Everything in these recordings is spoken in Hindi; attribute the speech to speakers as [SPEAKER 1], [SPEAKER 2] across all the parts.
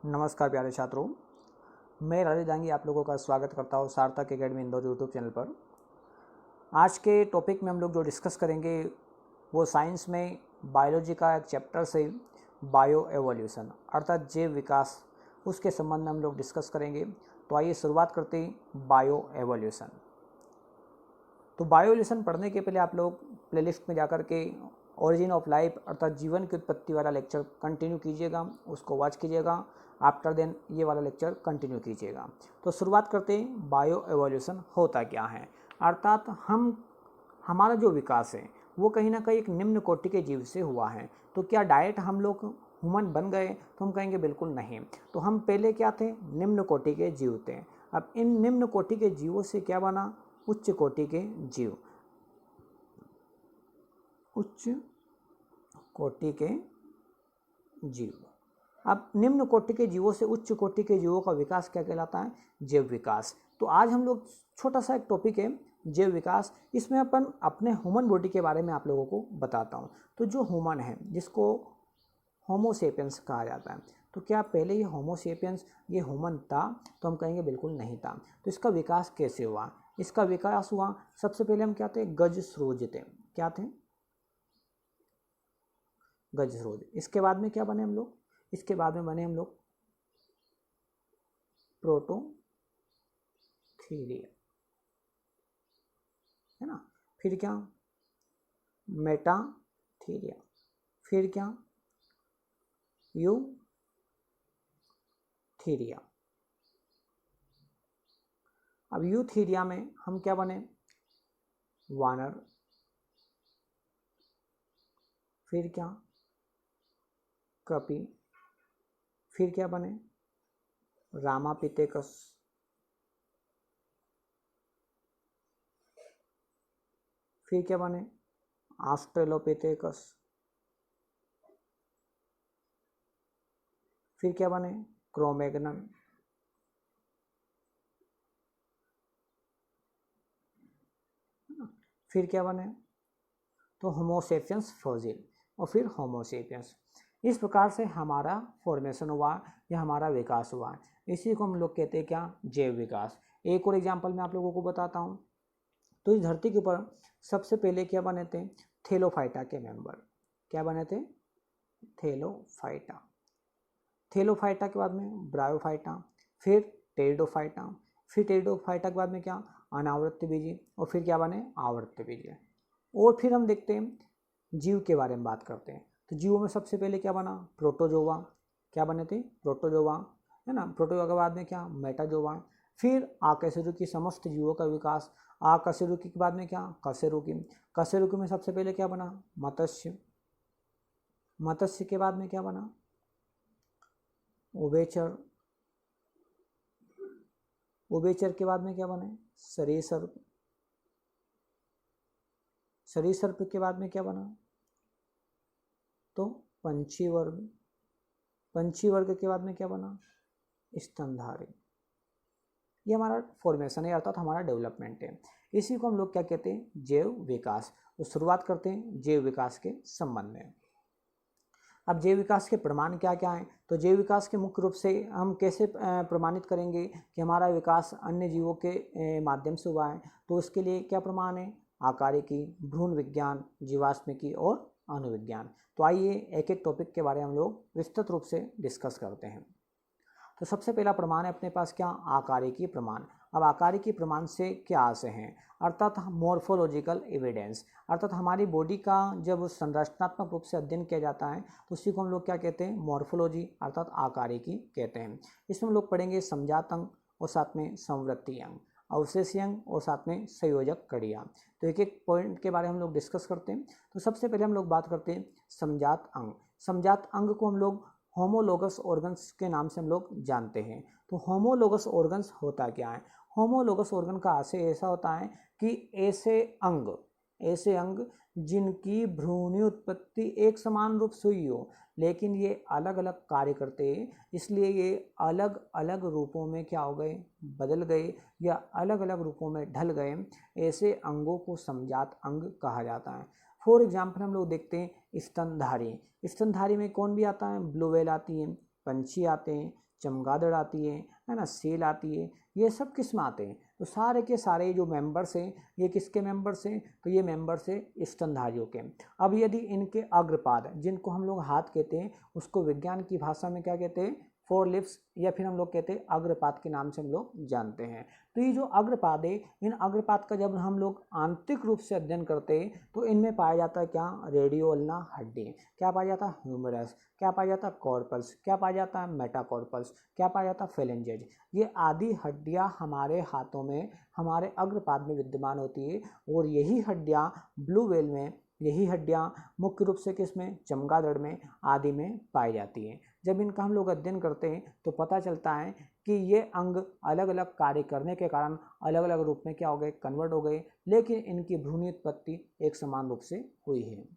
[SPEAKER 1] नमस्कार प्यारे छात्रों, मैं राजेश जांगी आप लोगों का स्वागत करता हूँ सार्थक एकेडमी इंदौर यूट्यूब चैनल पर। आज के टॉपिक में हम लोग जो डिस्कस करेंगे वो साइंस में बायोलॉजी का एक चैप्टर से बायो एवोल्यूशन अर्थात जैव विकास, उसके संबंध में हम लोग डिस्कस करेंगे। तो आइए शुरुआत करते हैं बायो एवोल्यूशन। तो बायो एवोल्यूशन पढ़ने के पहले आप लोग प्लेलिस्ट में जाकर के ओरिजिन ऑफ लाइफ अर्थात जीवन की उत्पत्ति वाला लेक्चर कंटिन्यू कीजिएगा, उसको वॉच कीजिएगा। आफ्टर देन ये वाला लेक्चर कंटिन्यू कीजिएगा। तो शुरुआत करते हैं, बायो एवोल्यूशन होता क्या है। अर्थात हमारा जो विकास है वो कहीं ना कहीं एक निम्न कोटि के जीव से हुआ है। तो क्या डायरेक्ट हम लोग ह्यूमन बन गए? तो हम कहेंगे बिल्कुल नहीं। तो हम पहले क्या थे? निम्न कोटि के जीव थे। अब इन निम्न कोटि के जीवों से क्या बना? उच्च कोटि के जीव। उच्च कोटि के जीव। अब निम्न कोटि के जीवों से उच्च कोटि के जीवों का विकास क्या कहलाता है? जैव विकास। तो आज हम लोग छोटा सा एक टॉपिक है जैव विकास। इसमें अपन अपने ह्यूमन बॉडी के बारे में आप लोगों को बताता हूँ। तो जो ह्यूमन है जिसको होमो सेपियंस कहा जाता है, तो क्या पहले ये होमो सेपियंस ये ह्यूमन था? तो हम कहेंगे बिल्कुल नहीं था। तो इसका विकास कैसे हुआ? इसका विकास हुआ, सबसे पहले हम क्या थे? गजश्रोज थे। क्या थे? गजश्रोज। इसके बाद में क्या बने हम लोग? इसके बाद में बने हम लोग प्रोटोथीरिया, है ना। फिर क्या? मेटाथीरिया। फिर क्या? यूथीरिया। अब यूथीरिया में हम क्या बने? वानर। फिर क्या? कपि। फिर क्या बने? रामापिथेकस। फिर क्या बने? ऑस्ट्रेलोपिथेकस। फिर क्या बने? क्रोमैग्नन। फिर क्या बने? तो होमोसेपियंस फॉसिल और फिर होमोसेपियंस। इस प्रकार से हमारा फॉर्मेशन हुआ या हमारा विकास हुआ। इसी को हम लोग कहते हैं क्या? जैव विकास। एक और एग्जांपल मैं आप लोगों को बताता हूँ। तो इस धरती के ऊपर सबसे पहले क्या बने थे? थेलोफाइटा के मेंबर। क्या बने थे? थेलोफाइटा। थेलोफाइटा के बाद में ब्रायोफाइटा, फिर टेरिडोफाइटा। फिर टेरिडोफाइटा के बाद में क्या? अनावृत्त बीजी। और फिर क्या बने? आवृत्त बीजी। और फिर हम देखते हैं जीव के बारे में बात करते हैं। तो जीवों में सबसे पहले क्या बना? प्रोटोजोआ। क्या बने थे? प्रोटोजोआ, है ना। प्रोटोजोआ के बाद में क्या? मेटाजोआ। फिर आकशेरुकी, समस्त जीवों का विकास। आकशेरुकी के बाद में क्या? कशेरुकी। कशेरुकी में सबसे पहले क्या बना? मत्स्य। मत्स्य के बाद में क्या बना? उभयचर। उभयचर के बाद में क्या बने? सरीसृप। सरीसृप के बाद में क्या बना? तो पंछी वर्ग। पंछी वर्ग के बाद में क्या बना? स्तनधारी। ये हमारा फॉर्मेशन है अर्थात हमारा डेवलपमेंट है। इसी को हम लोग क्या कहते हैं? जैव विकास। तो शुरुआत करते हैं जैव विकास के संबंध में। अब जैव विकास के प्रमाण क्या क्या हैं? तो जैव विकास के मुख्य रूप से हम कैसे प्रमाणित करेंगे कि हमारा विकास अन्य जीवों के माध्यम से हुआ है? तो उसके लिए क्या प्रमाण है? आकारिकी, भ्रूण विज्ञान, जीवाश्मिकी और अणुविज्ञान। तो आइए एक एक टॉपिक के बारे में हम लोग विस्तृत रूप से डिस्कस करते हैं। तो सबसे पहला प्रमाण है अपने पास क्या? आकारिकी प्रमाण। अब आकारिकी प्रमाण से क्या आशय हैं? अर्थात मॉर्फोलॉजिकल एविडेंस। अर्थात हमारी बॉडी का जब संरचनात्मक रूप से अध्ययन किया जाता है तो उसी को हम लोग क्या कहते हैं? मॉर्फोलॉजी अर्थात आकारिकी कहते हैं। इसमें हम लोग पढ़ेंगे समजात अंग और साथ में संवृत्ति अंग, अवशेषी अंग और साथ में संयोजक कड़ियाँ। तो एक एक पॉइंट के बारे में हम लोग डिस्कस करते हैं। तो सबसे पहले हम लोग बात करते हैं समजात अंग। समजात अंग को हम लोग होमोलोगस ऑर्गन्स के नाम से हम लोग जानते हैं। तो होमोलोगस ऑर्गन्स होता क्या है? होमोलोगस ऑर्गन का आशय ऐसा होता है कि ऐसे अंग जिनकी भ्रूणी उत्पत्ति एक समान रूप से हुई हो लेकिन ये अलग अलग कार्य करते हैं, इसलिए ये अलग अलग रूपों में क्या हो गए? बदल गए या अलग अलग रूपों में ढल गए। ऐसे अंगों को समजात अंग कहा जाता है। फॉर एग्जाम्पल हम लोग देखते हैं स्तनधारी। स्तनधारी में कौन भी आता है? ब्लू व्हेल आती है, पंछी आते हैं, चमगादड़ आती है ना, सील आती है, ये सब किस में आते हैं? तो सारे के सारे जो मेंबर्स हैं ये किसके मेंबर्स हैं? तो ये मेंबर्स हैं स्तनधारियों के। अब यदि इनके अग्रपाद जिनको हम लोग हाथ कहते हैं उसको विज्ञान की भाषा में क्या कहते हैं? फोर लिप्स, या फिर हम लोग कहते हैं अग्रपाद के नाम से हम लोग जानते हैं। तो ये जो अग्रपाद है, इन अग्रपाद का जब हम लोग आंतरिक रूप से अध्ययन करते हैं तो इनमें पाया जाता है क्या? रेडियोल्ना हड्डी। क्या पाया जाता है? ह्यूमरस। क्या पाया जाता है? कॉर्पल्स। क्या पाया जाता है? मेटाकॉर्पल्स। क्या पाया जाता है? फेलेंजेज। ये आदि हड्डियां हमारे हाथों में, हमारे अग्रपाद में विद्यमान होती है, और यही हड्डियां ब्लू व्हेल में, यही हड्डियां मुख्य रूप से किसमें? चमगादड़ में आदि में पाई जाती है। जब इनका हम लोग अध्ययन करते हैं तो पता चलता है कि ये अंग अलग अलग कार्य करने के कारण अलग अलग रूप में क्या हो गए? कन्वर्ट हो गए, लेकिन इनकी भ्रूण उत्पत्ति एक समान रूप से हुई है।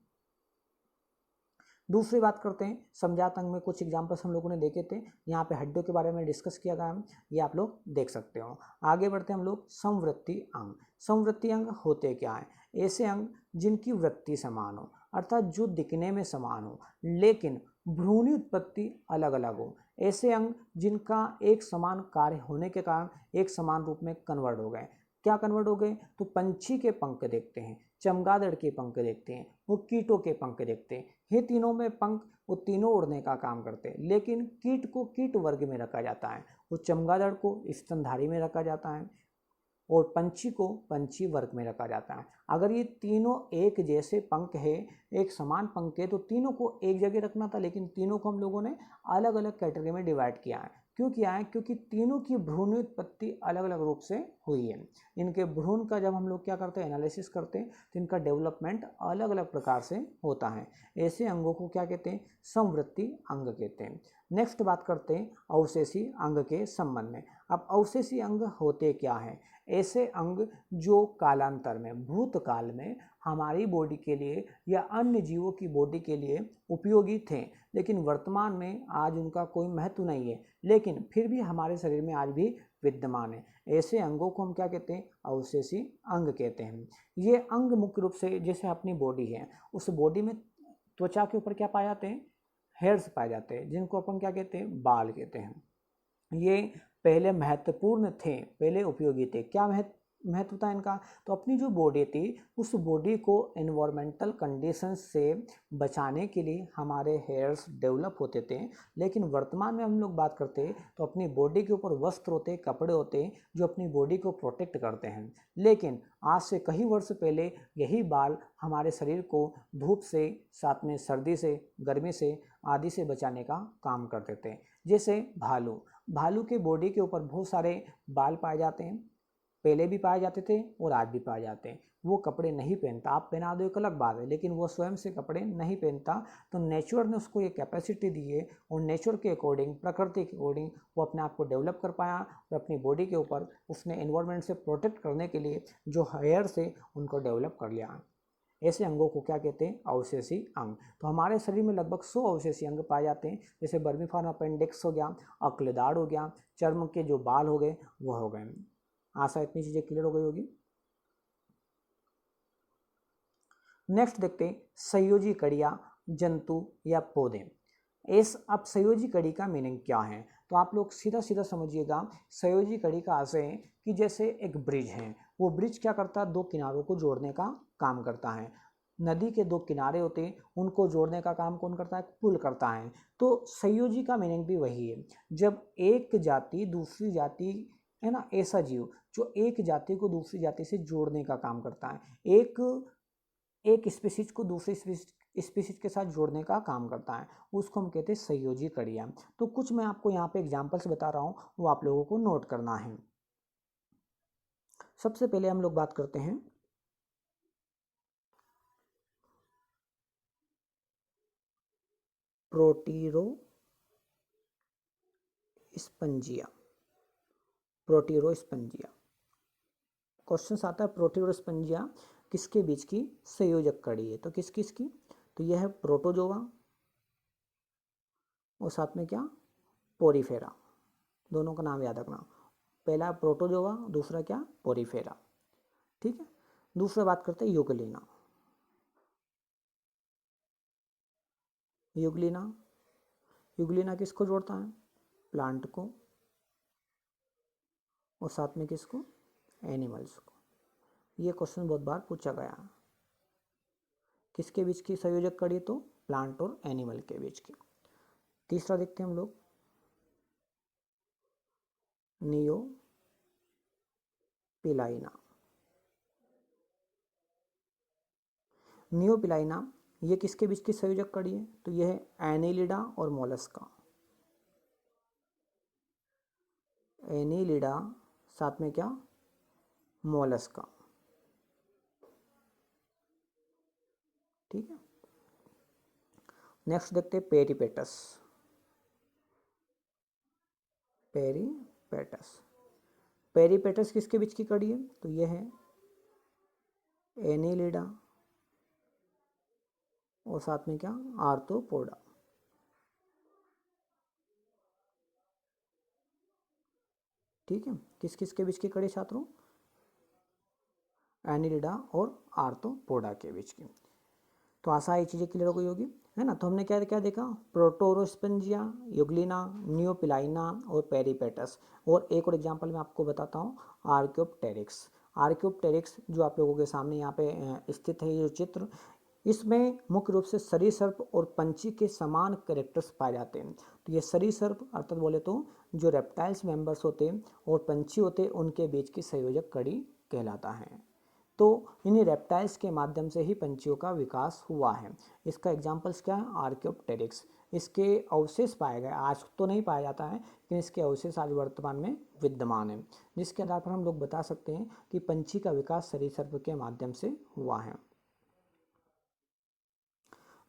[SPEAKER 1] दूसरी बात करते हैं समजात अंग में। कुछ एग्जाम्पल्स हम लोगों ने देखे थे, यहाँ पे हड्डियों के बारे में डिस्कस किया गया है, ये आप लोग देख सकते हो। आगे बढ़ते हैं हम लोग संवृत्ति अंग। संवृत्ति अंग होते क्या है? ऐसे अंग जिनकी वृत्ति समान हो, अर्थात जो दिखने में समान हो लेकिन भ्रूणी उत्पत्ति अलग अलग हो। ऐसे अंग जिनका एक समान कार्य होने के कारण एक समान रूप में कन्वर्ट हो गए। क्या कन्वर्ट हो गए? तो पंछी के पंख देखते हैं, चमगादड़ के पंख देखते हैं, वो कीटों के पंख देखते हैं। ये तीनों में पंख, वो तीनों उड़ने का काम करते हैं, लेकिन कीट को कीट वर्ग में रखा जाता है, वो चमगादड़ को स्तनधारी में रखा जाता है, और पंछी को पंछी वर्ग में रखा जाता है। अगर ये तीनों एक जैसे पंख है, एक समान पंख है, तो तीनों को एक जगह रखना था, लेकिन तीनों को हम लोगों ने अलग अलग कैटेगरी में डिवाइड किया है। क्यों किया है? क्योंकि तीनों की भ्रूण उत्पत्ति अलग अलग रूप से हुई है। इनके भ्रूण का जब हम लोग क्या करते हैं? एनालिसिस करते हैं, तो इनका डेवलपमेंट अलग अलग प्रकार से होता है। ऐसे अंगों को क्या कहते हैं? संवृत्ति अंग कहते हैं। नेक्स्ट बात करते हैं अवशेषी अंग के संबंध में। अब अवशेषी अंग होते क्या हैं? ऐसे अंग जो कालांतर में, भूतकाल में हमारी बॉडी के लिए या अन्य जीवों की बॉडी के लिए उपयोगी थे, लेकिन वर्तमान में आज उनका कोई महत्व नहीं है, लेकिन फिर भी हमारे शरीर में आज भी विद्यमान है। ऐसे अंगों को हम क्या कहते हैं? अवशेषी अंग कहते हैं। ये अंग मुख्य रूप से, जैसे अपनी बॉडी है, उस बॉडी में त्वचा के ऊपर क्या पाए जाते हैं? हेयर्स पाए जाते हैं, जिनको अपन क्या कहते हैं? बाल कहते हैं। ये पहले महत्वपूर्ण थे, पहले उपयोगी थे। क्या महत्व था इनका? तो अपनी जो बॉडी थी, उस बॉडी को एनवायरमेंटल कंडीशंस से बचाने के लिए हमारे हेयर्स डेवलप होते थे, लेकिन वर्तमान में हम लोग बात करते हैं तो अपनी बॉडी के ऊपर वस्त्र होते, कपड़े होते हैं जो अपनी बॉडी को प्रोटेक्ट करते हैं। लेकिन आज से कई वर्ष पहले यही बाल हमारे शरीर को धूप से, साथ में सर्दी से, गर्मी से आदि से बचाने का काम करते थे। जैसे भालू के बॉडी के ऊपर बहुत सारे बाल पाए जाते हैं, पहले भी पाए जाते थे और आज भी पाए जाते हैं। वो कपड़े नहीं पहनता, आप पहना दो एक अलग बात है, लेकिन वो स्वयं से कपड़े नहीं पहनता। तो नेचर ने उसको ये कैपेसिटी दी है, और नेचर के अकॉर्डिंग, प्रकृति के अकॉर्डिंग वो अपने आप को डेवलप कर पाया, और अपनी बॉडी के ऊपर उसने एनवायरनमेंट से प्रोटेक्ट करने के लिए जो हेयर से उनको डेवलप कर लिया। ऐसे अंगों को क्या कहते हैं? अवशेषी अंग। तो हमारे शरीर में लगभग 100 अवशेषी अंग पाए जाते हैं, जैसे बर्मीफॉर्म अपेंडिक्स हो गया, अक्लदाड़ हो गया, चर्म के जो बाल हो गए वो हो गए। आशा इतनी चीजें क्लियर हो गई होगी। नेक्स्ट देखते हैं संयोजी कड़ियाँ, जंतु या पौधे। अब संयोजी कड़ी का मीनिंग क्या है? तो आप लोग सीधा सीधा समझिएगा। संयोजी कड़ी का आशय है कि जैसे एक ब्रिज है, वो ब्रिज क्या करता है? दो किनारों को जोड़ने का काम करता है। नदी के दो किनारे होते हैं, उनको जोड़ने का काम कौन करता है? पुल करता है। तो संयोजी का मीनिंग भी वही है, जब एक जाति दूसरी जाति, है ना, ऐसा जीव जो एक जाति को दूसरी जाति से जोड़ने का काम करता है, एक स्पीसीज को दूसरी स्पीसीज के साथ जोड़ने का काम करता है, उसको हम कहते हैं संयोजी कड़ियाँ। तो कुछ मैं आपको यहाँ पे एग्जांपल्स बता रहा हूँ, वो आप लोगों को नोट करना है। सबसे पहले हम लोग बात करते हैं प्रोटीरोस्पंजिया। प्रोटीरोस्पंजिया क्वेश्चन आता है, प्रोटीरोस्पंजिया किसके बीच की संयोजक कड़ी है? तो किसकी? तो यह है प्रोटोजोआ और साथ में क्या? पोरीफेरा। दोनों का नाम याद रखना, पहला प्रोटोजोआ, दूसरा क्या? पोरीफेरा। ठीक है। दूसरा बात करते हैं यूग्लिना। यूग्लिना किसको जोड़ता है? प्लांट को और साथ में किसको, एनिमल्स को। ये क्वेश्चन बहुत बार पूछा गया। किसके बीच की संयोजक कड़ी, तो प्लांट और एनिमल के बीच की। तीसरा देखते हैं हम लोग, नियोपिलाइना। नियोपिलाइना ये किसके बीच की संयोजक कड़ी है, तो यह है एनिलिडा और मोलस्का। एनिलिडा साथ में क्या, मोलस्का। ठीक है। नेक्स्ट देखते हैं पेरिपेटस। पेरिपेटस, पेरिपेटस किसके बीच की कड़ी है, तो यह है एनिलिडा और साथ में क्या, आर्थ्रोपोडा। ठीक है। किस किस के बीच की कड़ी छात्रों, एनिलिडा और आर्थ्रोपोडा के बीच की। तो आशा ये चीज़ें क्लियर हो गई होगी, है ना। तो हमने क्या क्या देखा, प्रोटोरोस्पेंजिया, युग्लिना, नियोपिलाइना और पेरिपेटस। और एक और एग्जांपल मैं आपको बताता हूँ, आर्क्योप्टेरिक्स। आर्क्योप्टेरिक्स जो आप लोगों के सामने यहाँ पे स्थित है, ये जो चित्र, इसमें मुख्य रूप से सरीसृप और पंछी के समान कैरेक्टर्स पाए जाते हैं। तो ये सरीसृप अर्थात बोले तो जो रेप्टाइल्स मेंबर्स होते हैं और पंछी होते हैं, उनके बीच की संयोजक कड़ी कहलाता है। तो इन्हीं रेप्टाइल्स के माध्यम से ही पंछियों का विकास हुआ है। इसका एग्जाम्पल्स क्या है, आर्क्योप्टेरिक्स। इसके अवशेष पाए गए, आज तो नहीं पाया जाता है, लेकिन इसके अवशेष आज वर्तमान में विद्यमान है, जिसके आधार पर हम लोग बता सकते हैं कि पंछी का विकास सरीसृप के माध्यम से हुआ है।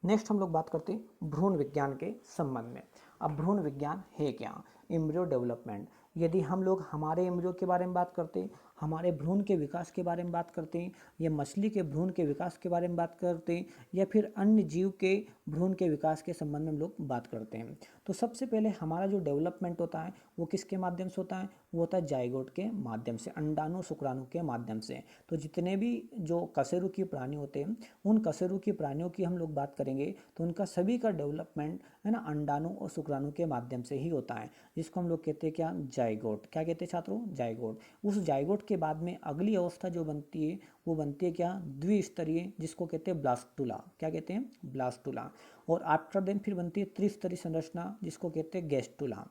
[SPEAKER 1] नेक्स्ट हम लोग बात करते हैं भ्रूण विज्ञान के संबंध में। अब भ्रूण विज्ञान है क्या, एम्ब्रियो डेवलपमेंट। यदि हम लोग हमारे एम्ब्रियो के बारे में बात करते हैं, हमारे भ्रूण के विकास के बारे में बात करते हैं, या मछली के भ्रूण के विकास के बारे में बात करते हैं, या फिर अन्य जीव के भ्रूण के विकास के संबंध में हम लोग बात करते हैं, तो सबसे पहले हमारा जो डेवलपमेंट होता है वो किसके माध्यम से होता है, वो होता है जाइगोट के माध्यम से, अंडाणु शुक्राणु के माध्यम से। तो जितने भी जो कशेरुकी प्राणी होते हैं, उन कशेरुकी प्राणियों की हम लोग बात करेंगे तो उनका सभी का डेवलपमेंट, है ना, अंडाणु और शुक्राणु के माध्यम से ही होता है, जिसको हम लोग कहते हैं क्या, जाइगोट। क्या कहते हैं छात्रों, जाइगोट। उस जाइगोट के बाद में अगली अवस्था जो बनती है वो बनती है क्या, द्विस्तरीय, जिसको कहते हैं ब्लास्टुला। क्या कहते हैं, ब्लास्टुला। और आफ्टर देन फिर बनती है त्रिस्तरीय संरचना, जिसको कहते हैं गेस्टुला।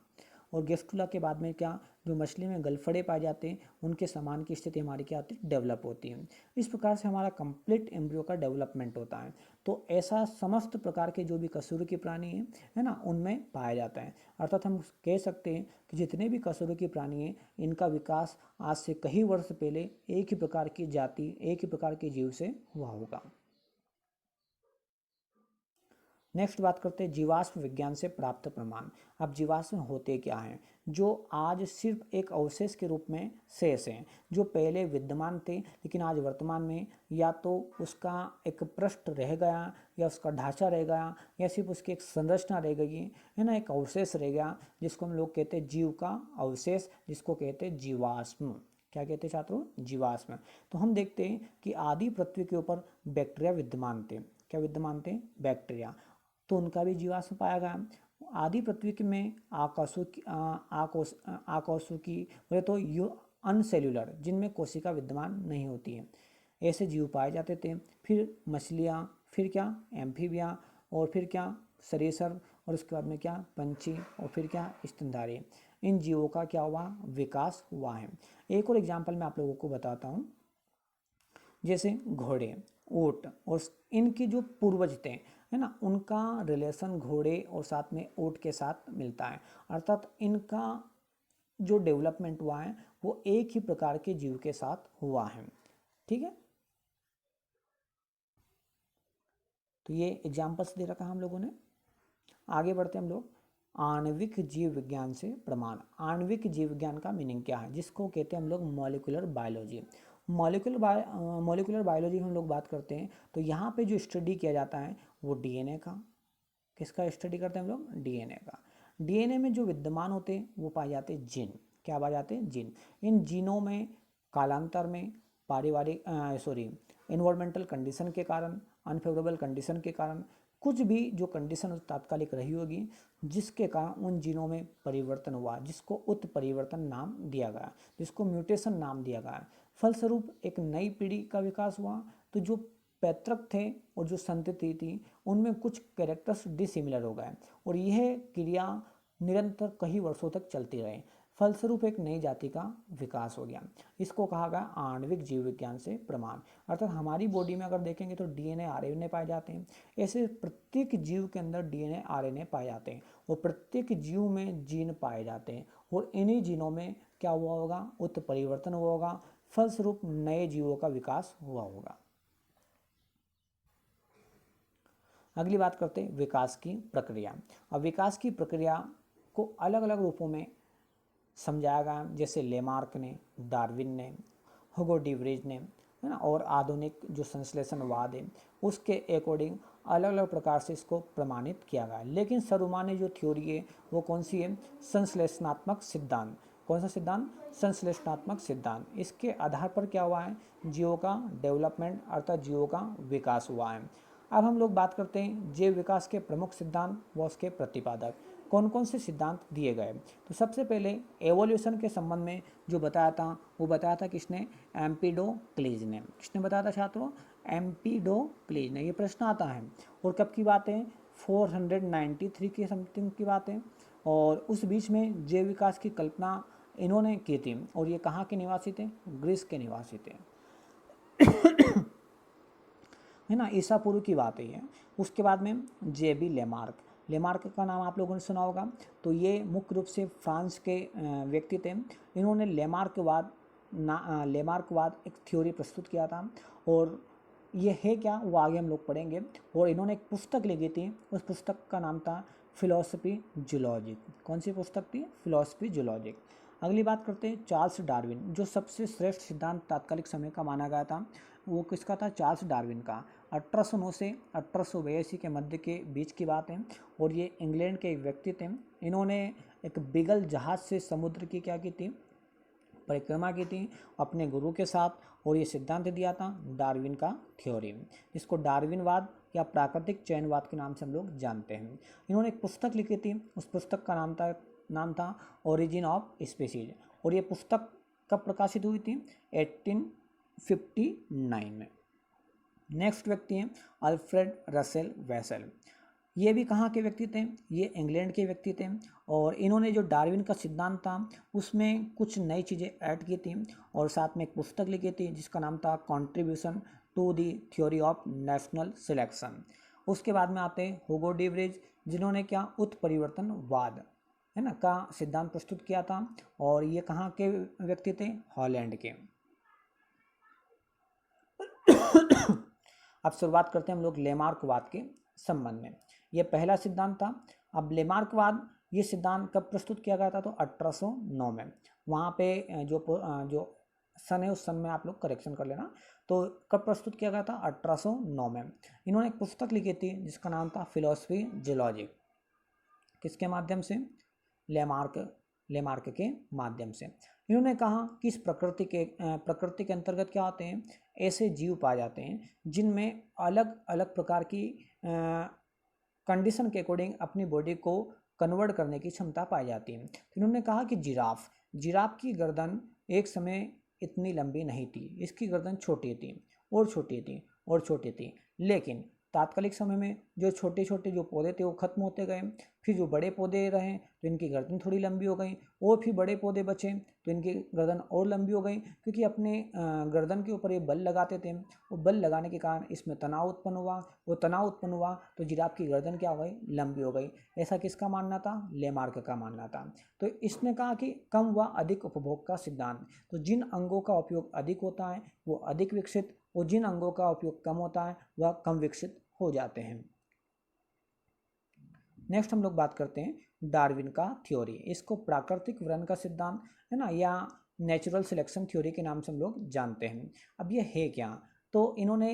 [SPEAKER 1] और गेस्टुला के बाद में क्या, जो मछली में गलफड़े पाए जाते हैं, उनके समान की स्थिति हमारी क्या होती है, डेवलप होती है। इस प्रकार से हमारा कंप्लीट एम्ब्रियो का डेवलपमेंट होता है। तो ऐसा समस्त प्रकार के जो भी कशेरुकी प्राणी हैं, है ना, उनमें पाया जाता है। अर्थात हम कह सकते हैं कि जितने भी कशेरुकी प्राणी हैं, इनका विकास आज से कई वर्ष पहले एक ही प्रकार की जाति, एक ही प्रकार के जीव से हुआ होगा। नेक्स्ट बात करते हैं जीवाश्म विज्ञान से प्राप्त प्रमाण। अब जीवाश्म होते क्या हैं, जो आज सिर्फ एक अवशेष के रूप में शेष हैं, जो पहले विद्यमान थे लेकिन आज वर्तमान में या तो उसका एक पृष्ठ रह गया, या उसका ढांचा रह गया, या सिर्फ उसकी एक संरचना रह गई है ना, एक अवशेष रह गया, जिसको हम लोग कहते हैं जीव का अवशेष, जिसको कहते हैं जीवाश्म। क्या कहते हैं छात्रों, जीवाश्म। तो हम देखते हैं कि आदि पृथ्वी के ऊपर बैक्टीरिया विद्यमान थे। क्या विद्यमान थे, बैक्टीरिया। तो उनका भी जीवाश्म पाया गया। आदि पृथ्वी में आकोशुकी बोले तो यू अनसेल्युलर, जिनमें कोशिका विद्यमान नहीं होती है, ऐसे जीव पाए जाते थे। फिर मछलियाँ, फिर क्या, एम्फीबिया, और फिर क्या, सरीसृप, और उसके बाद में क्या, पंछी, और फिर क्या, स्तनधारी। इन जीवों का क्या हुआ, विकास हुआ है। एक और एग्जाम्पल मैं आप लोगों को बताता हूँ, जैसे घोड़े, ऊँट, और इनकी जो पूर्वज थे, है ना, उनका रिलेशन घोड़े और साथ में ऊँट के साथ मिलता है। अर्थात इनका जो डेवलपमेंट हुआ है वो एक ही प्रकार के जीव के साथ हुआ है। ठीक है। तो ये एग्जाम्पल्स दे रखा है हम लोगों ने। आगे बढ़ते हैं हम लोग, आणविक जीव विज्ञान से प्रमाण। आणविक जीव विज्ञान का मीनिंग क्या है, जिसको कहते हैं हम लोग मॉलिक्यूलर बायोलॉजी। मॉलिक्यूलर बायोलॉजी हम लोग बात करते हैं, तो यहाँ पे जो स्टडी किया जाता है वो डीएनए का। किसका स्टडी करते हैं हम लोग, डीएनए का। डीएनए में जो विद्यमान होते हैं वो पाए जाते हैं जीन। क्या पाए जाते हैं, जीन। इन जीनों में कालांतर में पारिवारिक इन्वायरमेंटल कंडीशन के कारण, अनफेवरेबल कंडीशन के कारण कुछ भी जो कंडीशन तात्कालिक रही होगी जिसके कारण उन जीनों में परिवर्तन हुआ, जिसको उत्परिवर्तन नाम दिया गया, जिसको म्यूटेशन नाम दिया गया। फलस्वरूप एक नई पीढ़ी का विकास हुआ। तो जो पैतृक थे और जो संतति थी उनमें कुछ कैरेक्टर्स डिसिमिलर हो गए और यह क्रिया निरंतर कई वर्षों तक चलती रही। फलस्वरूप एक नई जाति का विकास हो गया। इसको कहा गया आणविक जीव विज्ञान से प्रमाण। अर्थात हमारी बॉडी में अगर देखेंगे तो डीएनए आरएनए पाए जाते हैं। ऐसे प्रत्येक जीव के अंदर डीएनए आरएनए पाए जाते हैं और प्रत्येक जीव में जीन पाए जाते हैं और इन्हीं जीनों में क्या हुआ होगा, उत्परिवर्तन हुआ होगा। फलस्वरूप नए जीवों का विकास हुआ होगा। अगली बात करते हैं विकास की प्रक्रिया। अब विकास की प्रक्रिया को अलग अलग रूपों में समझाया गया, जैसे लेमार्क ने, डार्विन ने, हुगो डिवरेज ने, है ना, और आधुनिक जो संश्लेषणवाद है उसके अकॉर्डिंग अलग अलग प्रकार से इसको प्रमाणित किया गया। लेकिन सर्वमान्य जो थ्योरी है वो कौन सी है, संश्लेषणात्मक सिद्धांत। कौन सा सिद्धांत, संश्लेषणात्मक सिद्धांत। इसके आधार पर क्या हुआ है, जीवों का डेवलपमेंट अर्थात जीवों का विकास हुआ है। अब हम लोग बात करते हैं जैव विकास के प्रमुख सिद्धांत व उसके प्रतिपादक, कौन कौन से सिद्धांत दिए गए। तो सबसे पहले एवोल्यूशन के संबंध में जो बताया था वो बताया था किसने, एम्पीडोक्लीज ने। किसने बताया था छात्रों, एम्पीडोक्लीज ने। ये प्रश्न आता है और कब की बात है, 493 की समथिंग की बात है। और उस बीच में जैव विकास की कल्पना इन्होंने की थी और ये कहाँ के निवासी थे, ग्रीस के निवासी थे, है ना, ईसा पूर्व की बात है। उसके बाद में जेबी लेमार्क, लेमार्क का नाम आप लोगों ने सुना होगा। तो ये मुख्य रूप से फ्रांस के व्यक्ति थे। इन्होंने लेमार्कवाद एक थ्योरी प्रस्तुत किया था और ये है क्या वो आगे हम लोग पढ़ेंगे। और इन्होंने एक पुस्तक लिखी थी, उस पुस्तक का नाम था फिलॉसफी जूलॉजिक। कौन सी पुस्तक थी, फिलॉसफी जूलॉजिक। अगली बात करते हैं चार्ल्स डार्विन, जो सबसे श्रेष्ठ सिद्धांत तात्कालिक समय का माना गया था वो किसका था, चार्ल्स डार्विन का। 1809 से 1882 के मध्य के बीच की बात है और ये इंग्लैंड के एक व्यक्ति थे। इन्होंने एक बिगल जहाज से समुद्र की क्या की थी, परिक्रमा की थी अपने गुरु के साथ और ये सिद्धांत दिया था डार्विन का थ्योरी, जिसको डार्विनवाद या प्राकृतिक चयनवाद के नाम से हम लोग जानते हैं। इन्होंने एक पुस्तक लिखी थी, उस पुस्तक का नाम था ओरिजिन ऑफ स्पीसीज और ये पुस्तक कब प्रकाशित हुई थी, 1859 में। नेक्स्ट व्यक्ति हैं अल्फ्रेड रसेल वेसल। ये भी कहाँ के व्यक्ति थे, ये इंग्लैंड के व्यक्ति थे और इन्होंने जो डार्विन का सिद्धांत था उसमें कुछ नई चीज़ें ऐड की थी और साथ में एक पुस्तक लिखी थी जिसका नाम था contribution to the theory of national selection. उसके बाद में आते हैं हुगो डिवरेज, जिन्होंने क्या उत्परिवर्तनवाद, है ना, का सिद्धांत प्रस्तुत किया था और ये कहाँ के व्यक्ति थे, हॉलैंड के। अब शुरुआत करते हैं हम लोग लेमार्कवाद के संबंध में। यह पहला सिद्धांत था। अब लेमार्कवाद ये सिद्धांत कब प्रस्तुत किया गया था, तो 1809 में। वहाँ पे जो सन है उस सन में आप लोग करेक्शन कर लेना। तो कब प्रस्तुत किया गया था, 1809 में। इन्होंने एक पुस्तक लिखी थी जिसका नाम था फिलॉसफी जूलॉजिक। किसके माध्यम से, लेमार्क के माध्यम से। इन्होंने कहा कि इस प्रकृति के अंतर्गत क्या होते हैं, ऐसे जीव पाए जाते हैं जिनमें अलग अलग प्रकार की कंडीशन के अकॉर्डिंग अपनी बॉडी को कन्वर्ट करने की क्षमता पाई जाती है। तो इन्होंने कहा कि जिराफ की गर्दन एक समय इतनी लंबी नहीं थी, इसकी गर्दन छोटी थी और छोटी थी और छोटी थी, लेकिन तात्कालिक समय में जो छोटे छोटे जो पौधे थे वो खत्म होते गए, फिर जो बड़े पौधे रहे तो इनकी गर्दन थोड़ी लंबी हो गई और फिर बड़े पौधे बचे तो इनकी गर्दन और लंबी हो गई, क्योंकि अपने गर्दन के ऊपर ये बल लगाते थे। वो बल लगाने के कारण इसमें तनाव उत्पन्न हुआ, वो तनाव उत्पन्न हुआ तो जिराफ की गर्दन क्या हो गई, लंबी हो गई। ऐसा किसका मानना था, लेमार्क का मानना था। तो इसने कहा कि कम व अधिक उपभोग का सिद्धांत, तो जिन अंगों का उपयोग अधिक होता है वो अधिक विकसित और जिन अंगों का उपयोग कम होता है वह कम विकसित हो जाते हैं। नेक्स्ट हम लोग बात करते हैं डार्विन का थ्योरी। इसको प्राकृतिक वर्ण का सिद्धांत, है ना, या नेचुरल सिलेक्शन थ्योरी के नाम से हम लोग जानते हैं। अब ये है क्या, तो इन्होंने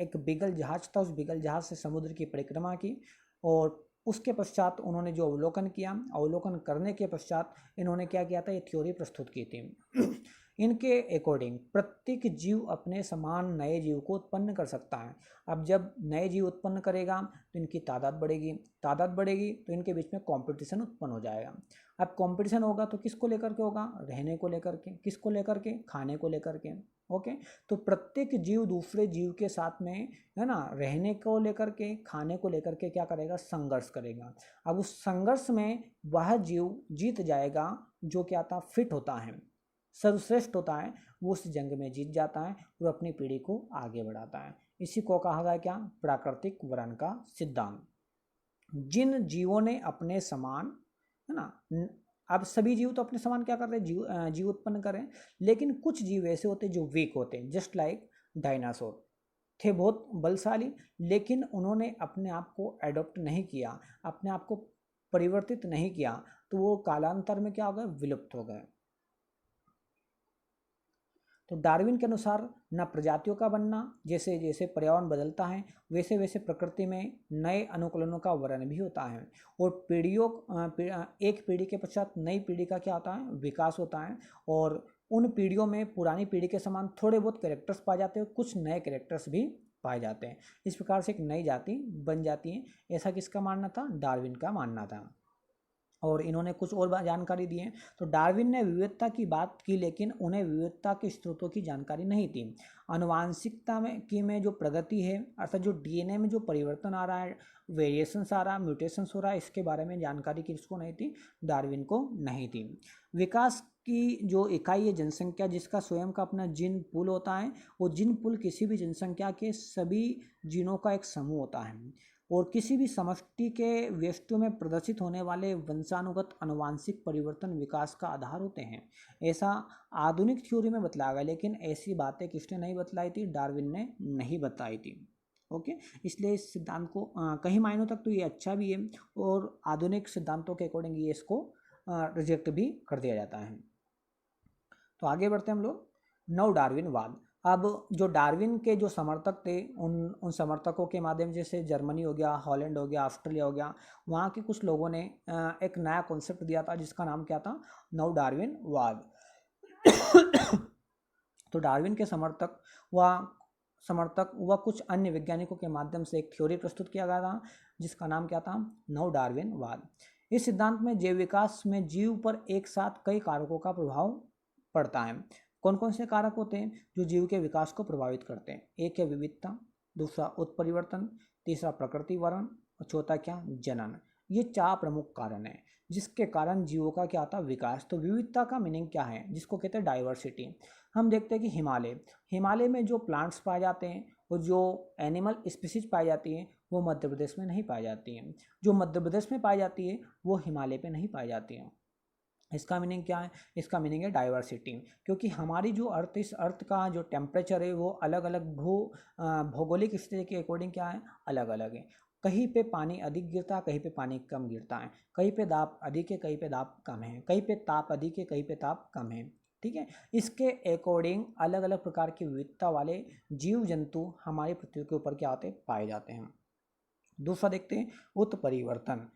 [SPEAKER 1] एक बिगल जहाज था, उस बिगल जहाज से समुद्र की परिक्रमा की और उसके पश्चात उन्होंने जो अवलोकन किया, अवलोकन करने के पश्चात इन्होंने क्या किया था, ये थ्योरी प्रस्तुत की थी। इनके अकॉर्डिंग प्रत्येक जीव अपने समान नए जीव को उत्पन्न कर सकता है। अब जब नए जीव उत्पन्न करेगा तो इनकी तादाद बढ़ेगी तो इनके बीच में कंपटीशन उत्पन्न हो जाएगा। अब कंपटीशन होगा तो किसको लेकर के होगा? रहने को लेकर के। किसको लेकर के? खाने को लेकर के। ओके, तो प्रत्येक जीव दूसरे जीव के साथ में, है ना, रहने को लेकर के, खाने को लेकर के क्या करेगा? संघर्ष करेगा। अब उस संघर्ष में वह जीव जीत जाएगा जो क्या था? फिट होता है, सर्वश्रेष्ठ होता है, वो उस जंग में जीत जाता है और अपनी पीढ़ी को आगे बढ़ाता है। इसी को कहा गया क्या? प्राकृतिक वरण का सिद्धांत। जिन जीवों ने अपने समान, है ना, अब सभी जीव तो अपने समान क्या कर रहे हैं? जीव उत्पन्न कर रहे हैं, लेकिन कुछ जीव ऐसे होते हैं जो वीक होते हैं, जस्ट लाइक डायनासोर थे बहुत बलशाली, लेकिन उन्होंने अपने आप को एडॉप्ट नहीं किया, अपने आप को परिवर्तित नहीं किया, तो वो कालांतर में क्या हो गए? विलुप्त हो गए। तो डार्विन के अनुसार न प्रजातियों का बनना, जैसे जैसे पर्यावरण बदलता है वैसे वैसे प्रकृति में नए अनुकूलनों का वर्ण भी होता है, और एक पीढ़ी के पश्चात नई पीढ़ी का क्या होता है? विकास होता है, और उन पीढ़ियों में पुरानी पीढ़ी के समान थोड़े बहुत कैरेक्टर्स पाए जाते हैं, कुछ नए कैरेक्टर्स भी पाए जाते हैं। इस प्रकार से एक नई जाति बन जाती है। ऐसा किसका मानना था? डार्विन का मानना था। और इन्होंने कुछ और जानकारी दी है। तो डार्विन ने विविधता की बात की, लेकिन उन्हें विविधता के स्रोतों की जानकारी नहीं थी। आनुवांशिकता में जो प्रगति है, अर्थात जो डीएनए में जो परिवर्तन आ रहा है, वेरिएशंस आ रहा है, म्यूटेशंस हो रहा है, इसके बारे में जानकारी किसको नहीं थी? डार्विन को नहीं थी। विकास की जो इकाई है जनसंख्या, जिसका स्वयं का अपना जीन पूल होता है, वो जीन पूल किसी भी जनसंख्या के सभी जीनों का एक समूह होता है, और किसी भी समष्टि के व्यष्टि में प्रदर्शित होने वाले वंशानुगत आनुवांशिक परिवर्तन विकास का आधार होते हैं। ऐसा आधुनिक थ्योरी में बतलाया गया, लेकिन ऐसी बातें किसने नहीं बतलाई थी? डार्विन ने नहीं बताई थी। ओके, इसलिए इस सिद्धांत को कई मायनों तक तो ये अच्छा भी है, और आधुनिक सिद्धांतों के अकॉर्डिंग ये इसको रिजेक्ट भी कर दिया जाता है। तो आगे बढ़ते हैं हम लोग। नव डार्विनवाद। अब जो डार्विन के जो समर्थक थे, उन समर्थकों के माध्यम से, जैसे जर्मनी हो गया, हॉलैंड हो गया, ऑस्ट्रेलिया हो गया, वहाँ के कुछ लोगों ने एक नया कॉन्सेप्ट दिया था जिसका नाम क्या था? नव डार्विनवाद। तो डार्विन के समर्थक व कुछ अन्य वैज्ञानिकों के माध्यम से एक थ्योरी प्रस्तुत किया गया था जिसका नाम क्या था? नव डार्विनवाद। इस सिद्धांत में जैव विकास में जीव पर एक साथ कई कारकों का प्रभाव पड़ता है। कौन कौन से कारक होते हैं जो जीव के विकास को प्रभावित करते हैं? एक है विविधता, दूसरा उत्परिवर्तन, तीसरा प्रकृति वर्ण, और चौथा क्या? जनन। ये 4 प्रमुख कारण हैं जिसके कारण जीवों का क्या होता है? विकास। तो विविधता का मीनिंग क्या है? जिसको कहते हैं डाइवर्सिटी। हम देखते हैं कि हिमालय में जो प्लांट्स पाए जाते हैं और जो एनिमल स्पीसीज पाई जाती हैं वो मध्य प्रदेश में नहीं पाई जाती हैं। जो मध्य प्रदेश में पाई जाती है वो हिमालय पे नहीं पाई जाती हैं। इसका मीनिंग क्या है? इसका मीनिंग है डाइवर्सिटी, क्योंकि हमारी जो अर्थ, इस अर्थ का जो टेम्परेचर है वो अलग अलग भौगोलिक स्थिति के अकॉर्डिंग क्या है? अलग अलग है। कहीं पे पानी अधिक गिरता है, कहीं पे पानी कम गिरता है, कहीं पे दाब अधिक है, कहीं पे दाब कम है, कहीं पे ताप अधिक है, कहीं पे ताप कम है। ठीक है, इसके अकॉर्डिंग अलग अलग प्रकार की विविधता वाले जीव जंतु हमारी पृथ्वी के ऊपर क्या होते हैं? पाए जाते हैं। दूसरा देखते हैं उत्परिवर्तन।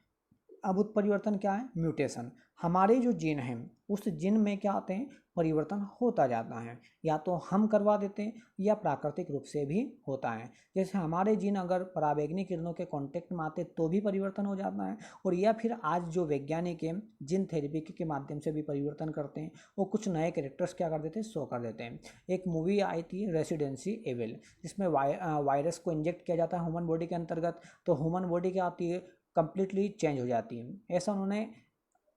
[SPEAKER 1] अब उत्परिवर्तन क्या है? म्यूटेशन। हमारे जो जीन हैं उस जीन में क्या आते हैं? परिवर्तन होता जाता है, या तो हम करवा देते हैं या प्राकृतिक रूप से भी होता है। जैसे हमारे जीन अगर पराबैंगनी किरणों के कांटेक्ट में आते तो भी परिवर्तन हो जाता है, और या फिर आज जो वैज्ञानिक हैं जीन थेरेपी के माध्यम से भी परिवर्तन करते हैं, वो कुछ नए कैरेक्टर्स क्या कर देते हैं? शो कर देते हैं। एक मूवी आई थी रेसिडेंसी एविल, जिसमें वायरस को इंजेक्ट किया जाता है ह्यूमन बॉडी के अंतर्गत, तो ह्यूमन बॉडी क्या आती है? कंप्लीटली चेंज हो जाती है। ऐसा उन्होंने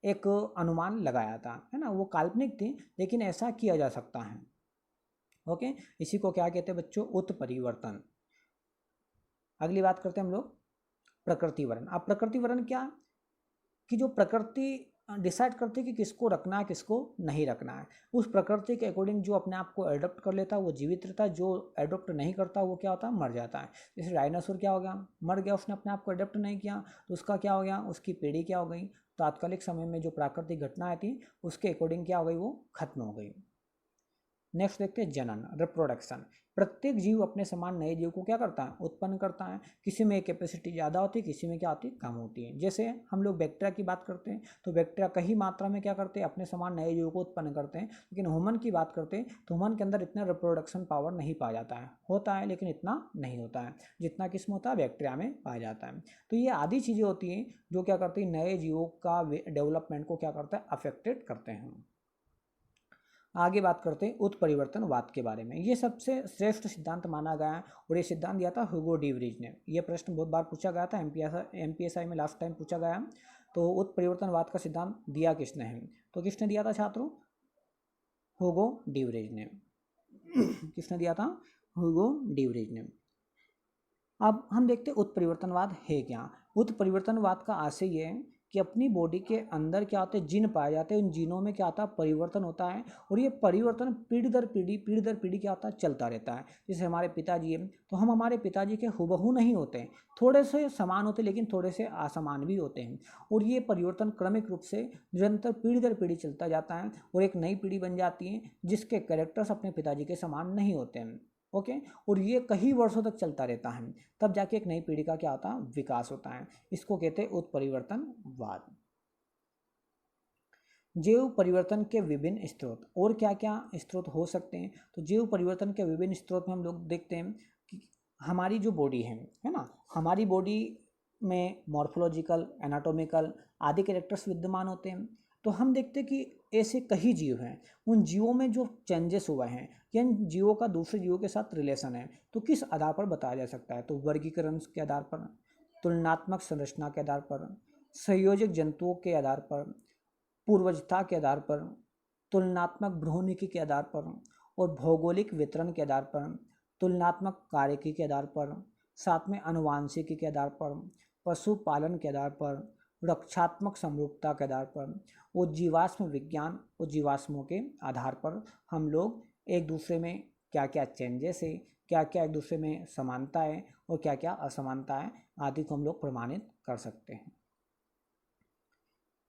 [SPEAKER 1] एक अनुमान लगाया था, है ना, वो काल्पनिक थी लेकिन ऐसा किया जा सकता है। ओके, इसी को क्या कहते हैं बच्चों? उत्परिवर्तन। अगली बात करते हैं हम लोग प्रकृति वर्ण। अब प्रकृति वर्ण क्या? कि जो प्रकृति डिसाइड करती है कि किसको रखना है, किसको नहीं रखना है। उस प्रकृति के अकॉर्डिंग जो अपने आप को एडॉप्ट कर लेता है वो जीवित रहता है, जो एडॉप्ट नहीं करता वो क्या होता है? मर जाता है। जैसे डायनासोर क्या हो गया? मर गया, उसने अपने आप को एडॉप्ट नहीं किया, तो उसका क्या हो गया? उसकी पीढ़ी क्या हो गई? तात्कालिक समय में जो प्राकृतिक घटनाएं थी उसके अकॉर्डिंग क्या हो गई? वो खत्म हो गई। नेक्स्ट देखते हैं जनन, रिप्रोडक्शन। प्रत्येक जीव अपने समान नए जीव को क्या करता है, उत्पन्न करता है। किसी में कैपेसिटी ज़्यादा होती है, किसी में क्या होती है, कम होती है। जैसे हम लोग बैक्टीरिया की बात करते हैं तो बैक्टीरिया कई मात्रा में क्या करते हैं, अपने समान नए जीव को उत्पन्न करते हैं। लेकिन ह्यूमन की बात करते हैं तो ह्यूमन के अंदर इतना रिप्रोडक्शन पावर नहीं पाया जाता है, होता है लेकिन इतना नहीं होता है जितना किसमें होता है, बैक्टीरिया में पाया जाता है। तो ये आदि चीज़ें होती हैं जो क्या करती है, नए जीवों का डेवलपमेंट को क्या करता है, अफेक्टेड करते हैं। आगे बात करते हैं उत्परिवर्तनवाद के बारे में। ये सबसे श्रेष्ठ सिद्धांत माना गया है और ये सिद्धांत दिया था ह्यूगो डी व्रीज ने। ये प्रश्न बहुत बार पूछा गया था, एमपीएसआई में लास्ट टाइम पूछा गया। तो उत्परिवर्तनवाद का सिद्धांत दिया किसने है, तो किसने दिया था छात्रों, ह्यूगो डी व्रीज ने। किसने दिया था, ह्यूगो डी व्रीज ने। अब हम देखते हैं उत्परिवर्तनवाद है क्या। उत्परिवर्तनवाद का आशय ये है कि अपनी बॉडी के अंदर क्या होते हैं, जीन पाए जाते हैं, उन जीनों में क्या होता है, परिवर्तन होता है और ये परिवर्तन पीढ़ी दर पीढ़ी क्या होता है, चलता रहता है। जैसे हमारे पिताजी हैं तो हम हमारे पिताजी के हुबहू नहीं होते हैं, थोड़े से समान होते लेकिन थोड़े से असमान भी होते हैं। और ये परिवर्तन क्रमिक रूप से निरंतर पीढ़ी दर पीढ़ी चलता जाता है और एक नई पीढ़ी बन जाती है जिसके कैरेक्टर्स अपने पिताजी के समान नहीं होते हैं। ओके, और ये कई वर्षों तक चलता रहता है, तब जाके एक नई पीढ़ी का क्या होता है, विकास होता है। इसको कहते हैं उत्परिवर्तनवाद। जैव परिवर्तन के विभिन्न स्रोत, और क्या क्या स्रोत हो सकते हैं, तो जैव परिवर्तन के विभिन्न स्रोत में हम लोग देखते हैं कि हमारी जो बॉडी है ना, हमारी बॉडी में मॉर्फोलॉजिकल, एनाटॉमिकल आदि कैरेक्टर्स विद्यमान होते हैं। तो हम देखते हैं कि ऐसे कई जीव हैं, उन जीवों में जो चेंजेस हुए हैं या इन जीवों का दूसरे जीवों के साथ रिलेशन है, तो किस आधार पर बताया जा सकता है, तो वर्गीकरण के आधार पर, तुलनात्मक संरचना के आधार पर, संयोजक जंतुओं के आधार पर, पूर्वजता के आधार पर, तुलनात्मक भ्रूणिकी के आधार पर और भौगोलिक वितरण के आधार पर, तुलनात्मक कार्यकी के आधार पर, साथ में अनुवांशिकी के आधार पर, पशुपालन के आधार पर, रक्षात्मक समरूपता के आधार पर और जीवाश्म विज्ञान और जीवाश्मों के आधार पर हम लोग एक दूसरे में क्या क्या चेंजेस है, क्या क्या एक दूसरे में समानता है और क्या क्या असमानता है आदि को हम लोग प्रमाणित कर सकते हैं।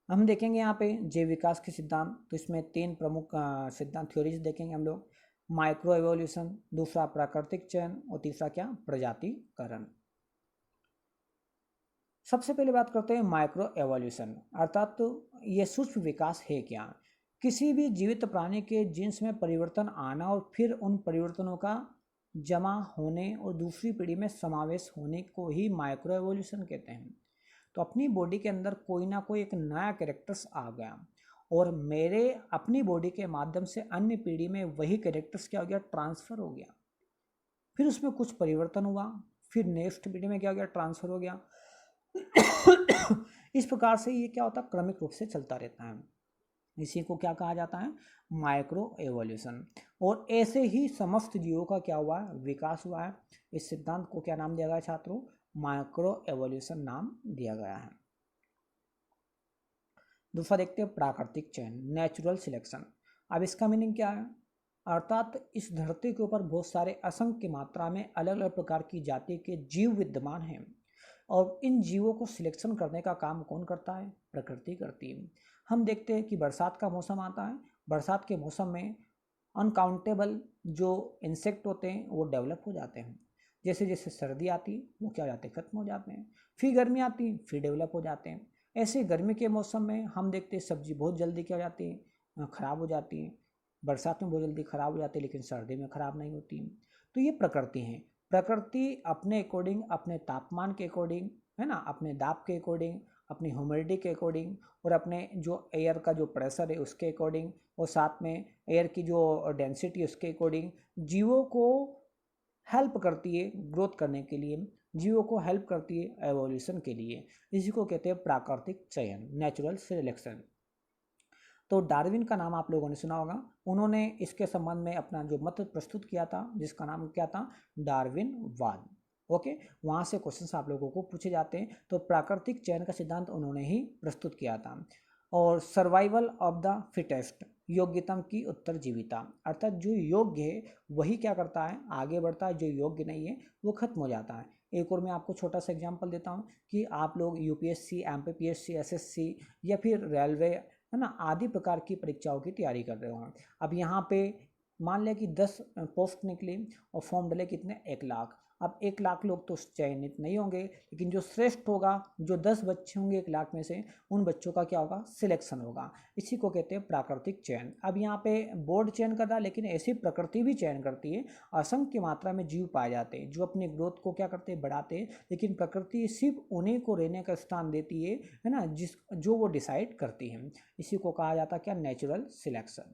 [SPEAKER 1] हम देखेंगे यहाँ पे जैव विकास के सिद्धांत, तो इसमें 3 प्रमुख सिद्धांत थ्योरीज देखेंगे हम लोग। माइक्रो एवोल्यूशन, दूसरा प्राकृतिक चयन और तीसरा क्या, प्रजातिकरण। सबसे पहले बात करते हैं माइक्रो एवोल्यूशन, अर्थात तो ये सूक्ष्म विकास है क्या। किसी भी जीवित प्राणी के जीन्स में परिवर्तन आना और फिर उन परिवर्तनों का जमा होने और दूसरी पीढ़ी में समावेश होने को ही माइक्रो एवोल्यूशन कहते हैं। तो अपनी बॉडी के अंदर कोई ना कोई एक नया कैरेक्टर्स आ गया और मेरे अपनी बॉडी के माध्यम से अन्य पीढ़ी में वही कैरेक्टर्स क्या हो गया, ट्रांसफ़र हो गया। फिर उसमें कुछ परिवर्तन हुआ, फिर नेक्स्ट पीढ़ी में क्या हो गया, ट्रांसफ़र हो गया। इस प्रकार से ये क्या होता है, क्रमिक रूप से चलता रहता है। इसी को क्या कहा जाता है, माइक्रो एवोल्यूशन। और ऐसे ही समस्त जीवों का क्या हुआ है, विकास हुआ है। इस सिद्धांत को क्या नाम दिया गया छात्रों, माइक्रो एवोल्यूशन नाम दिया गया है। दूसरा देखते हैं प्राकृतिक चयन, नेचुरल सिलेक्शन। अब इसका मीनिंग क्या है, अर्थात इस धरती के ऊपर बहुत सारे असंख्य मात्रा में अलग अलग प्रकार की जाति के जीव विद्यमान हैं और इन जीवों को सिलेक्शन करने का काम कौन करता है, प्रकृति करती है। हम देखते हैं कि बरसात का मौसम आता है, बरसात के मौसम में अनकाउंटेबल जो इंसेक्ट होते हैं वो डेवलप हो जाते हैं। जैसे जैसे सर्दी आती है वो क्या हो जाते हैं, खत्म हो जाते हैं। फिर गर्मी आती है, फिर डेवलप हो जाते हैं। ऐसे गर्मी के मौसम में हम देखते हैं सब्जी बहुत जल्दी क्या हो जाती है, ख़राब हो जाती है। बरसात में बहुत जल्दी ख़राब हो जाती है लेकिन सर्दी में ख़राब नहीं होती। तो ये प्रकृति है। प्रकृति अपने अकॉर्डिंग, अपने तापमान के अकॉर्डिंग, है ना, अपने दाब के अकॉर्डिंग, अपनी ह्यूमिडिटी के अकॉर्डिंग और अपने जो एयर का जो प्रेशर है उसके अकॉर्डिंग और साथ में एयर की जो डेंसिटी है उसके अकॉर्डिंग जीवों को हेल्प करती है ग्रोथ करने के लिए, जीवों को हेल्प करती है एवोल्यूशन के लिए। इसी को कहते हैं प्राकृतिक चयन, नेचुरल सिलेक्शन। तो डार्विन का नाम आप लोगों ने सुना होगा, उन्होंने इसके संबंध में अपना जो मत प्रस्तुत किया था जिसका नाम क्या था, डार्विनवाद। ओके, वहाँ से क्वेश्चंस आप लोगों को पूछे जाते हैं। तो प्राकृतिक चयन का सिद्धांत उन्होंने ही प्रस्तुत किया था। और सर्वाइवल ऑफ द फिटेस्ट, योग्यतम की उत्तरजीविता, अर्थात जो योग्य है वही क्या करता है, आगे बढ़ता है, जो योग्य नहीं है वो खत्म हो जाता है। एक और मैं आपको छोटा सा एग्जांपल देता हूँ कि आप लोग यूपीएससी, एमपीपीएससी, एसएससी या फिर रेलवे, है ना, आदि प्रकार की परीक्षाओं की तैयारी कर रहे हो। अब यहाँ पे मान लिया कि 10 पोस्ट निकली और फॉर्म डले कितने, 1 लाख। अब 1 लाख लोग तो चयनित नहीं होंगे, लेकिन जो श्रेष्ठ होगा, जो 10 बच्चे होंगे 1 लाख में से, उन बच्चों का क्या होगा, सिलेक्शन होगा। इसी को कहते हैं प्राकृतिक चयन। अब यहाँ पे बोर्ड चयन कर रहा है, लेकिन ऐसी प्रकृति भी चयन करती है। असंख्य मात्रा में जीव पाए जाते हैं जो अपनी ग्रोथ को क्या करते हैं, बढ़ाते हैं, लेकिन प्रकृति सिर्फ उन्हीं को रहने का स्थान देती है ना, जो वो डिसाइड करती है। इसी को कहा जाता है क्या, नेचुरल सिलेक्शन।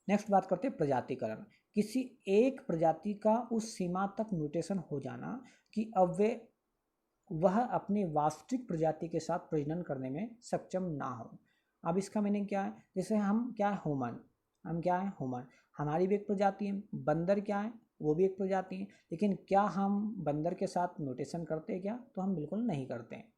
[SPEAKER 1] नेक्स्ट बात करते हैं प्रजातिकरण। किसी एक प्रजाति का उस सीमा तक म्यूटेशन हो जाना कि अब वह अपनी वास्तविक प्रजाति के साथ प्रजनन करने में सक्षम ना हो। अब इसका मीनिंग क्या है, जैसे हम क्या है, ह्यूमन, हम क्या है, ह्यूमन, हमारी भी एक प्रजाति है। बंदर क्या है, वो भी एक प्रजाति है। लेकिन क्या हम बंदर के साथ म्यूटेशन करते हैं क्या, तो हम बिल्कुल नहीं करते हैं।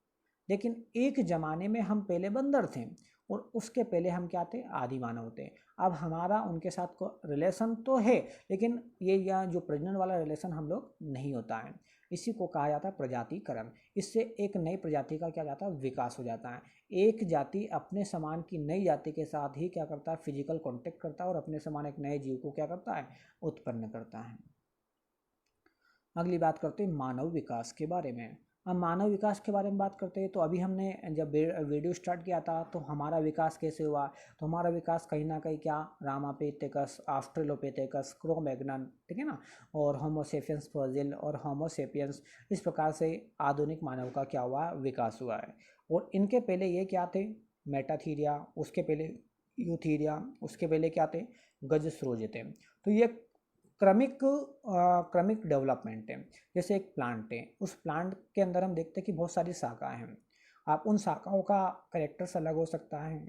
[SPEAKER 1] लेकिन एक ज़माने में हम पहले बंदर थे और उसके पहले हम क्या थे, आदि मानव थे। अब हमारा उनके साथ को रिलेशन तो है, लेकिन ये या जो प्रजनन वाला रिलेशन हम लोग नहीं होता है। इसी को कहा जाता है प्रजातिकरण। इससे एक नई प्रजाति का क्या जाता है, विकास हो जाता है। एक जाति अपने समान की नई जाति के साथ ही क्या करता है, फिजिकल कांटेक्ट करता है और अपने समान एक नए जीव को क्या करता है, उत्पन्न करता है। अगली बात करते हैं मानव विकास के बारे में। अब मानव विकास के बारे में बात करते हैं तो अभी हमने जब वीडियो स्टार्ट किया था तो हमारा विकास कैसे हुआ, तो हमारा विकास कहीं ना कहीं क्या, रामापिथेकस, ऑस्ट्रेलोपिथेकस, क्रो-मैग्नन, ठीक है ना, और होमोसेपियंस फॉसिल और होमोसेपियंस, इस प्रकार से आधुनिक मानव का क्या हुआ, विकास हुआ है। और इनके पहले ये क्या थे, मेटाथीरिया, उसके पहले यूथीरिया, उसके पहले क्या थे, गजस्रोज थे। तो ये क्रमिक डेवलपमेंट है। जैसे एक प्लांट है, उस प्लांट के अंदर हम देखते हैं कि बहुत सारी शाखाएं हैं। आप उन शाखाओं का कैरेक्टर्स अलग हो सकता है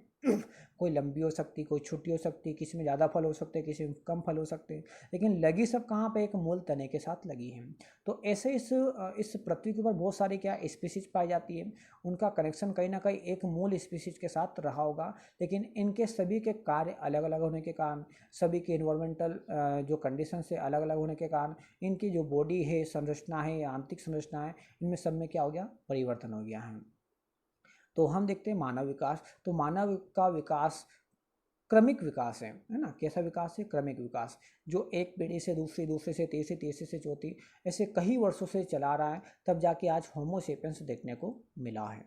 [SPEAKER 1] कोई लंबी हो सकती, कोई छोटी हो सकती, किसी में ज़्यादा फल हो सकते हैं, किसी में कम फल हो सकते हैं, लेकिन लगी सब कहाँ पे, एक मूल तने के साथ लगी है। तो ऐसे इस पृथ्वी के ऊपर बहुत सारी क्या स्पीसीज पाई जाती है। उनका कनेक्शन कहीं ना कहीं एक मूल स्पीसीज के साथ रहा होगा, लेकिन इनके सभी के कार्य अलग अलग होने के कारण, सभी के इन्वायरमेंटल जो कंडीशन से अलग अलग होने के कारण, इनकी जो बॉडी है, संरचना है, आंतरिक संरचना है, इनमें सब में क्या हो गया, परिवर्तन हो गया है। तो हम देखते हैं मानव विकास। तो मानव का विकास क्रमिक विकास है ना, कैसा विकास है, क्रमिक विकास, जो एक पीढ़ी से दूसरी, दूसरे से तीसरी, तीसरी से चौथी, ऐसे कई वर्षों से चला रहा है, तब जाके आज होमोसेपियंस देखने को मिला है।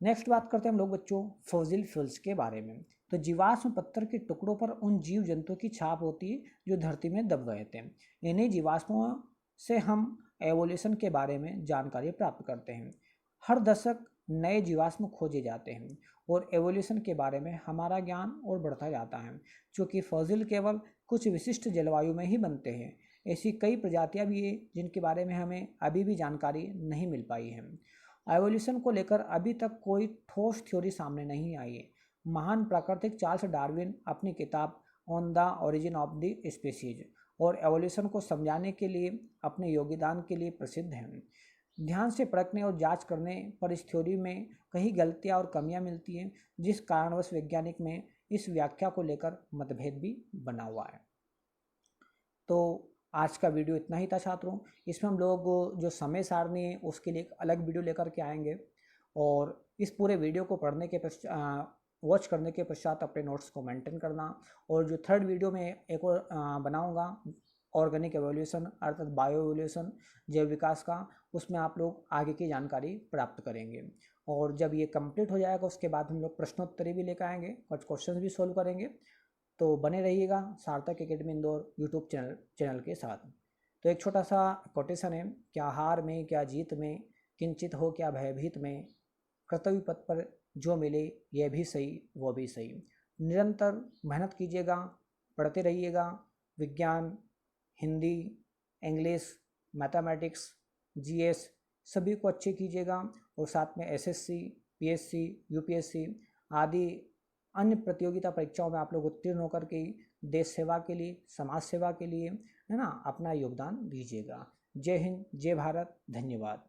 [SPEAKER 1] नेक्स्ट बात करते हैं हम लोग बच्चों फॉसिल फ्यूल्स के बारे में। तो जीवाश्म पत्थर के टुकड़ों पर उन जीव जंतुओं की छाप होती है जो धरती में दब गए थे। इन्हीं जीवाश्मों से हम एवोल्यूशन के बारे में जानकारी प्राप्त करते हैं। हर दशक नए जीवाश्म खोजे जाते हैं और एवोल्यूशन के बारे में हमारा ज्ञान और बढ़ता जाता है। क्योंकि फॉसिल केवल कुछ विशिष्ट जलवायु में ही बनते हैं, ऐसी कई प्रजातियां भी हैं जिनके बारे में हमें अभी भी जानकारी नहीं मिल पाई है। एवोल्यूशन को लेकर अभी तक कोई ठोस थ्योरी सामने नहीं आई है। महान प्राकृतिक चार्ल्स डार्विन अपनी किताब on the origin of the species और एवोल्यूशन को समझाने के लिए अपने योगदान के लिए प्रसिद्ध हैं। ध्यान से परखने और जांच करने पर इस थ्योरी में कई गलतियां और कमियां मिलती हैं, जिस कारणवश वैज्ञानिक में इस व्याख्या को लेकर मतभेद भी बना हुआ है। तो आज का वीडियो इतना ही था छात्रों। इसमें हम लोग जो समय सारणी है उसके लिए एक अलग वीडियो लेकर के आएंगे, और इस पूरे वीडियो को पढ़ने के वॉच करने के पश्चात अपने नोट्स को मेंटेन करना। और जो थर्ड वीडियो में एक और बनाऊंगा ऑर्गेनिक एवोल्यूशन अर्थात बायो एवोल्यूशन, जैव विकास का, उसमें आप लोग आगे की जानकारी प्राप्त करेंगे। और जब ये कंप्लीट हो जाएगा उसके बाद हम लोग प्रश्नोत्तरी भी लेकर आएंगे, कुछ क्वेश्चन भी सोल्व करेंगे। तो बने रहिएगा सार्थक एकेडमी इंदौर यूट्यूब चैनल के साथ। तो एक छोटा सा कोटेशन है, क्या हार में क्या जीत में, किंचित हो क्या भयभीत में, कर्तव्य पथ पर जो मिले यह भी सही वो भी सही। निरंतर मेहनत कीजिएगा, पढ़ते रहिएगा। विज्ञान, हिंदी, इंग्लिश, मैथमेटिक्स, जीएस सभी को अच्छे कीजिएगा, और साथ में एसएससी, पीएससी, यूपीएससी आदि अन्य प्रतियोगिता परीक्षाओं में आप लोग उत्तीर्ण होकर के देश सेवा के लिए, समाज सेवा के लिए, है ना, अपना योगदान दीजिएगा। जय हिंद, जय भारत, धन्यवाद।